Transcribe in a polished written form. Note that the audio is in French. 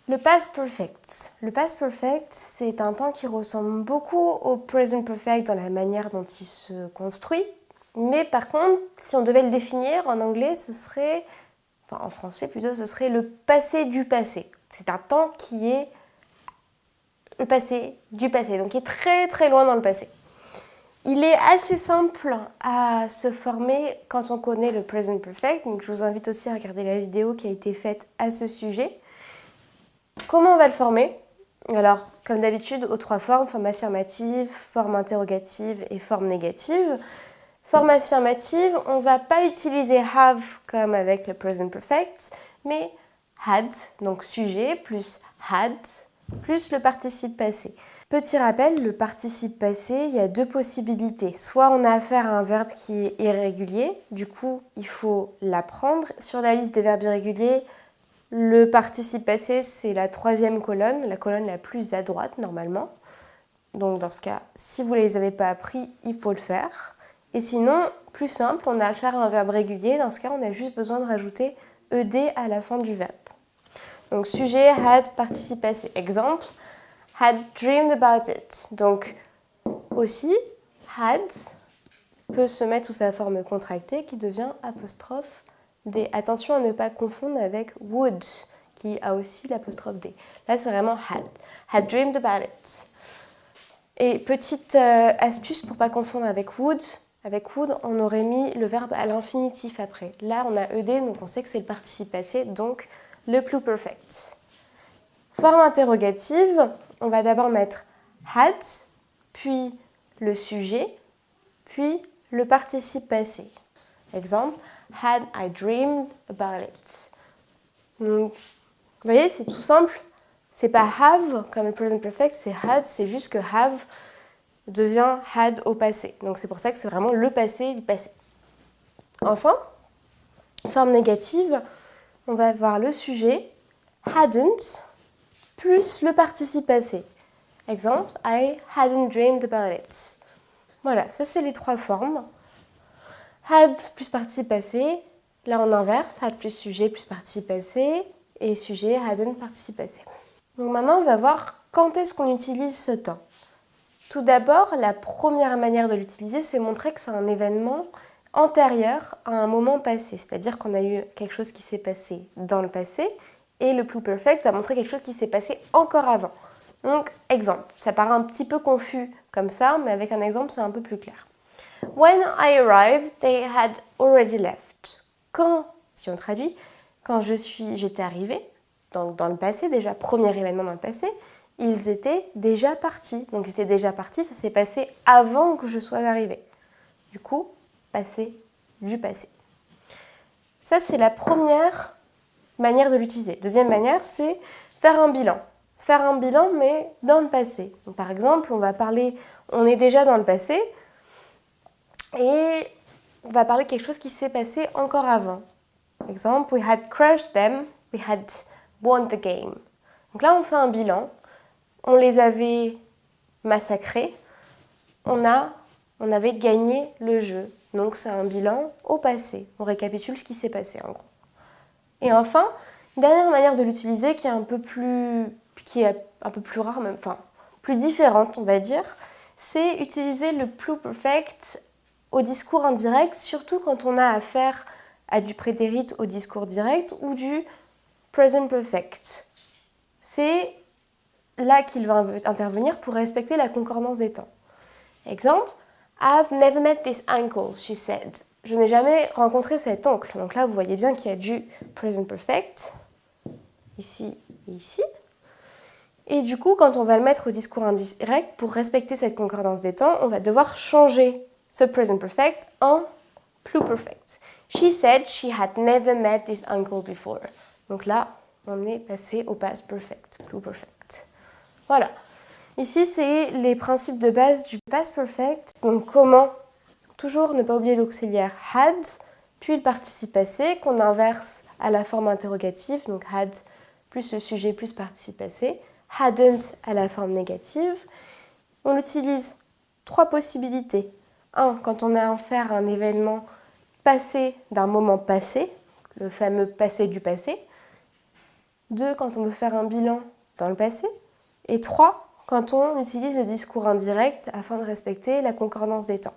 Le past perfect. Le past perfect, c'est un temps qui ressemble beaucoup au present perfect dans la manière dont il se construit. Mais par contre, si on devait le définir en anglais, ce serait, enfin en français plutôt, ce serait le passé du passé. C'est un temps qui est le passé du passé, donc qui est très très loin dans le passé. Il est assez simple à se former quand on connaît le present perfect, donc je vous invite aussi à regarder la vidéo qui a été faite à ce sujet. Comment on va le former? Alors, comme d'habitude, aux trois formes, forme affirmative, forme interrogative et forme négative. Forme affirmative, on ne va pas utiliser have comme avec le present perfect, mais had, donc sujet, plus had, plus le participe passé. Petit rappel, le participe passé, il y a deux possibilités. Soit on a affaire à un verbe qui est irrégulier, du coup il faut l'apprendre. Sur la liste des verbes irréguliers, le participe passé, c'est la troisième colonne, la colonne la plus à droite normalement. Donc dans ce cas, si vous ne les avez pas appris, il faut le faire. Et sinon, plus simple, on a affaire à un verbe régulier. Dans ce cas, on a juste besoin de rajouter ed à la fin du verbe. Donc sujet, had, participe passé. Exemple, had dreamed about it. Donc aussi, had peut se mettre sous sa forme contractée qui devient apostrophe D. Attention à ne pas confondre avec would, qui a aussi l'apostrophe D. Là, c'est vraiment had. Had dreamed about it. Et petite astuce pour ne pas confondre avec would, on aurait mis le verbe à l'infinitif après. Là, on a ed, donc on sait que c'est le participe passé, donc le pluperfect. Forme interrogative, on va d'abord mettre had, puis le sujet, puis le participe passé. Exemple, had I dreamed about it. Donc, vous voyez, c'est tout simple. C'est pas have comme le present perfect, c'est had, c'est juste que have devient had au passé. Donc c'est pour ça que c'est vraiment le passé du passé. Enfin, forme négative, on va avoir le sujet, hadn't, plus le participe passé. Exemple, I hadn't dreamed about it. Voilà, ça c'est les trois formes. Had plus participe passé, là on inverse, had plus sujet plus participe passé, et sujet, hadn't, participe passé. Donc maintenant on va voir quand est-ce qu'on utilise ce temps. Tout d'abord, la première manière de l'utiliser, c'est montrer que c'est un événement antérieur à un moment passé. C'est-à-dire qu'on a eu quelque chose qui s'est passé dans le passé, et le pluperfect va montrer quelque chose qui s'est passé encore avant. Donc, exemple, ça paraît un petit peu confus comme ça, mais avec un exemple, c'est un peu plus clair. When I arrived, they had already left. Quand, si on traduit, quand j'étais arrivée, donc dans le passé déjà, premier événement dans le passé, ils étaient déjà partis. Donc ils étaient déjà partis, ça s'est passé avant que je sois arrivée. Du coup, passé du passé. Ça, c'est la première manière de l'utiliser. Deuxième manière, c'est faire un bilan. Faire un bilan, mais dans le passé. Donc, par exemple, on est déjà dans le passé, et on va parler de quelque chose qui s'est passé encore avant. Exemple, we had crushed them, we had won the game. Donc là, on fait un bilan. On les avait massacrés. On avait gagné le jeu. Donc c'est un bilan au passé. On récapitule ce qui s'est passé en gros. Et enfin, une dernière manière de l'utiliser qui est un peu plus rare, même, enfin plus différente, on va dire, c'est utiliser le pluperfect au discours indirect, surtout quand on a affaire à du prétérit au discours direct ou du present perfect. C'est là qu'il va intervenir pour respecter la concordance des temps. Exemple, I've never met this uncle, she said. Je n'ai jamais rencontré cet oncle. Donc là, vous voyez bien qu'il y a du present perfect, ici et ici. Et du coup, quand on va le mettre au discours indirect, pour respecter cette concordance des temps, on va devoir changer ce present perfect en pluperfect. She said she had never met this uncle before. Donc là, on est passé au past perfect, pluperfect. Voilà. Ici, c'est les principes de base du past perfect. Donc comment toujours ne pas oublier l'auxiliaire had, puis le participe passé qu'on inverse à la forme interrogative, donc had plus le sujet plus participe passé, hadn't à la forme négative. On utilise trois possibilités. 1, quand on a affaire à un événement passé d'un moment passé, le fameux passé du passé. 2 quand on veut faire un bilan dans le passé, et 3 quand on utilise le discours indirect afin de respecter la concordance des temps.